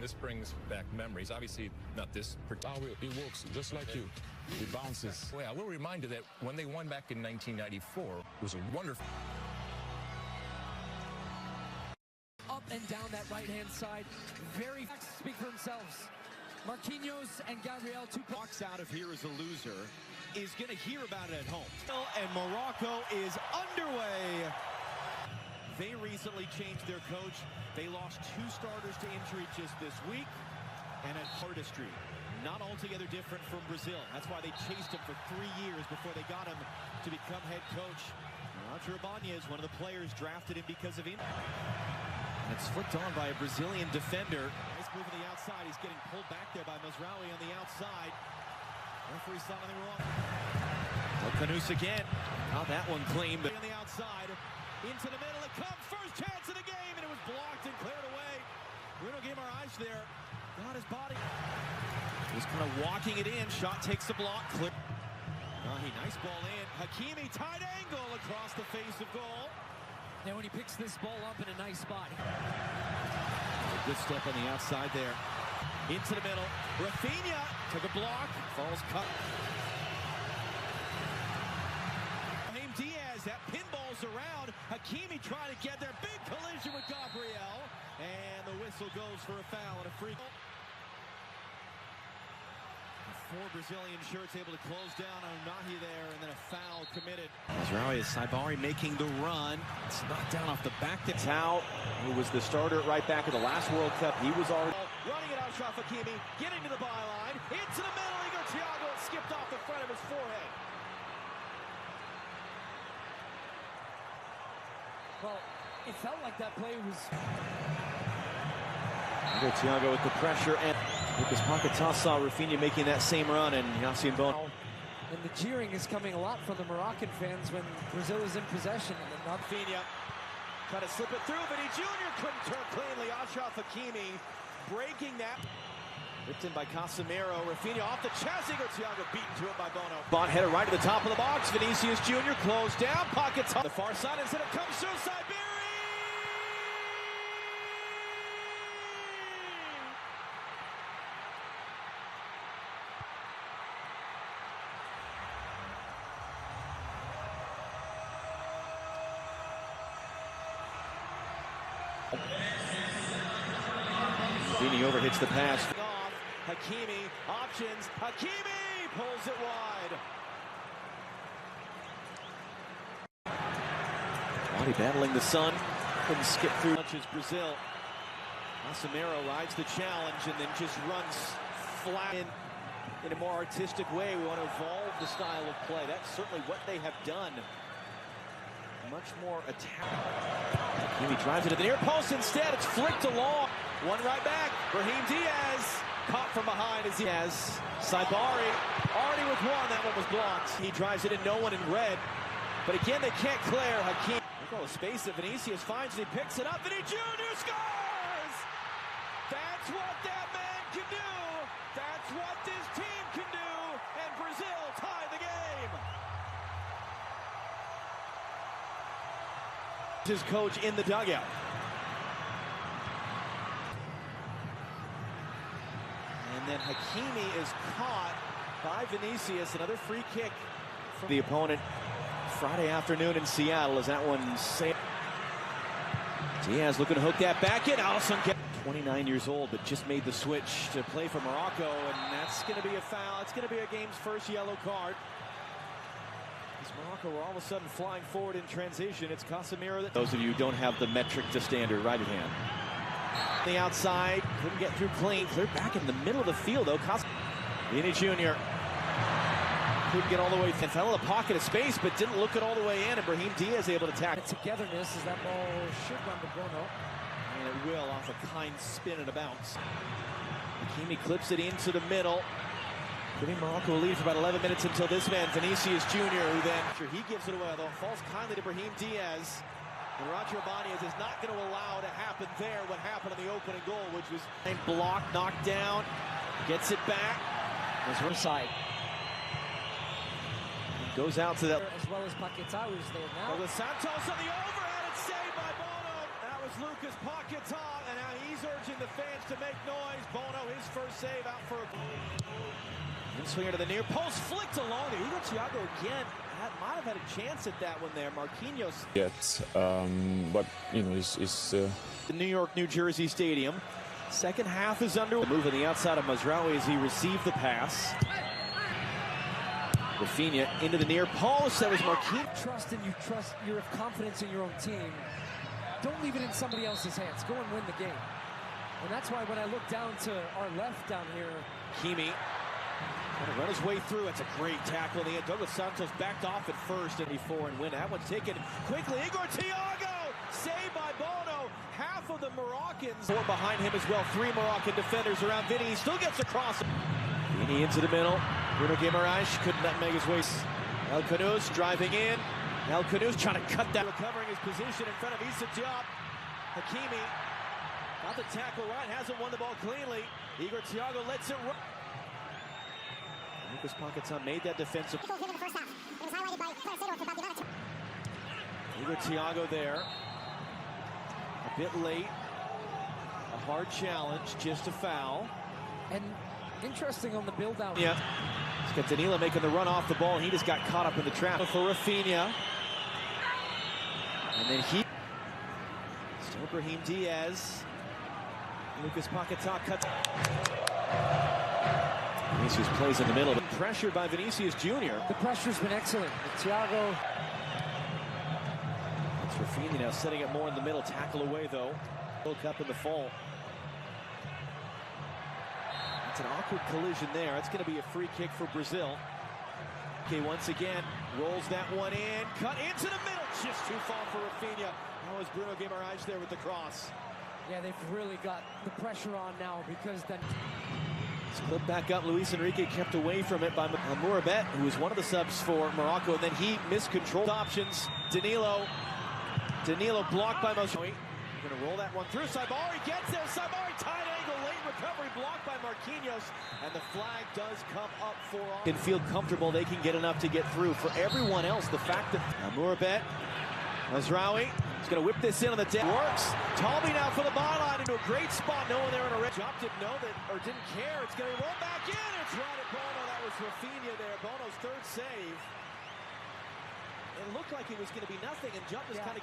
This brings back memories. Obviously, not this. He works just like you. He bounces. Well, I will remind you that when they won back in 1994, it was a wonderful. Up and down that right-hand side. Very speak for themselves. Marquinhos and Gabriel, two walks out of here as a loser, is going to hear about it at home. And Morocco is underway. They recently changed their coach. They lost 2 starters to injury just this week, and at artistry, not altogether different from Brazil. That's why they chased him for 3 years before they got him to become head coach. Roger Ibanez, one of the players, drafted him because of him. And it's flicked on by a Brazilian defender. Nice move on the outside. He's getting pulled back there by Mazraoui on the outside. Referee saw nothing wrong. Canus again. Got that one clean. But on the outside, into the middle it comes. First chance of the game, and it was blocked and cleared away. Bruno Guimaraes there. Got his body. Just kind of walking it in. Shot takes the block. Clear. Nice ball in. Hakimi, tight angle across the face of goal. Now when he picks this ball up in a nice spot. A good step on the outside there. Into the middle. Rafinha took a block. Falls cut. Diaz, that pinballs around. Hakimi trying to get there. Big collision with Gabriel. And the whistle goes for a foul and a free. 4 Brazilian shirts able to close down on Nahi there, and then a foul committed. Mazraoui is Saibari making the run. It's knocked down off the back to Tau, who was the starter right back at the last World Cup. He was already running it out. Achraf Hakimi getting to the byline. Into the middle. Igor Thiago skipped off the front of his forehead. Well, it felt like that play was... Thiago with the pressure, and Lucas Paquetá saw Rafinha making that same run, and Yassine Bono. And the jeering is coming a lot from the Moroccan fans when Brazil is in possession. And not Rafinha trying to slip it through, but he Jr. couldn't turn cleanly. Achraf Hakimi breaking that. Ripped in by Casemiro. Rafinha off the chest. Igor Thiago beaten to it by Bono. Bot header right to the top of the box. Vinicius Jr. closed down. Pockets on the far side instead of comes through Saibari. Vini overhits the pass. Hakimi, options. Hakimi pulls it wide. Body battling the sun. Couldn't skip through. Punches Brazil. Casemiro rides the challenge and then just runs flat in a more artistic way. We want to evolve the style of play. That's certainly what they have done. Much more attack. Hakimi drives it to the near post instead. It's flicked along. One right back. Brahim Diaz caught from behind as Diaz. Saibari already with one. That one was blocked. He drives it in, no one in red. But again, they can't clear. Hakimi. Look at all the space that Vinicius finds. And he picks it up. And he Jr. scores! That's what that man can do. That's what this team can do. And Brazil tie the game. His coach in the dugout. And then Hakimi is caught by Vinicius. Another free kick from the opponent Friday afternoon in Seattle as that one saved. Diaz looking to hook that back in. Allison, 29 years old, but just made the switch to play for Morocco, and that's going to be a foul. It's going to be a game's first yellow card. As Morocco were all of a sudden flying forward in transition, it's Casemiro. Those of you who don't have the metric to standard right at hand. The outside, couldn't get through clean. Cleared back in the middle of the field, though. Vini Jr. couldn't get all the way. Fell in the pocket of space, but didn't look it all the way in. And Brahim Diaz able to tackle. Togetherness as that ball should run to Bono. And it will off a kind spin and a bounce. Hakimi clips it into the middle. Giving Morocco a lead for about 11 minutes until this man, Vinicius Jr., who then he gives it away, though falls kindly to Brahim Diaz. And Roger Ibanez is not going to allow to happen there what happened on the opening goal, which was blocked, knocked down, gets it back. There's one side. Goes out to that. As well as Paquetá, who's there now. Santos on the overhead, it's saved by Bono. That was is Lucas Paquetá, and now he's urging the fans to make noise. Bono, his first save out for a swinger to the near post, flicked along there. Igor Thiago again might have had a chance at that one there. Marquinhos. But you know, it's The New York, New Jersey Stadium. Second half is under. Move on the outside of Mazraoui as he received the pass. Rafinha into the near post. That was Marquinhos. Trust and you have confidence in your own team. Don't leave it in somebody else's hands. Go and win the game. And that's why when I look down to our left down here, Kimi gonna run his way through. It's a great tackle in the end. Douglas Santos backed off at first, and 4 and win. That one's taken quickly. Igor Thiago saved by Bono. Half of the Moroccans. 4 behind him as well. 3 Moroccan defenders around Vinny. He still gets across. Vinny into the middle. Bruno Guimaraes couldn't nutmeg his waist. El Khanous driving in. El Khanous trying to cut that. Recovering his position in front of Issa Diop. Hakimi got the tackle right. Hasn't won the ball cleanly. Igor Thiago lets it run. Lucas Paquetá made that defensive. Igor Thiago there. A bit late. A hard challenge, just a foul. and interesting on the build out. Yeah. He's got Danilo making the run off the ball, and he just got caught up in the trap for Rafinha. And then he. Still Brahim Diaz. Lucas Paquetá cuts. Vinicius plays in the middle. Pressured by Vinicius Jr. The pressure's been excellent. Thiago. It's Rafinha now setting it more in the middle. Tackle away, though. World Cup in the fall. It's an awkward collision there. It's going to be a free kick for Brazil. Okay, once again, rolls that one in. Cut into the middle. Just too far for Rafinha. That was Bruno Guimaraes there with the cross. Yeah, they've really got the pressure on now because then. It's clipped back up. Luis Enrique kept away from it by Mourabet, who was one of the subs for Morocco. And then he miscontrolled options. Danilo blocked by Mazraoui. Going to roll that one through. Saibari gets there. Saibari tight angle, late recovery blocked by Marquinhos. And the flag does come up for all. Can feel comfortable they can get enough to get through. For everyone else, the fact that Mourabet, Mazraoui is going to whip this in on the deck. Works. Talby now for the byline into a great spot. No one there in a red. Job didn't know that or didn't care. It's going to roll back in. It's right at Bono. That was Rafinha there. Bono's third save. It looked like it was going to be nothing, and Jump was kind of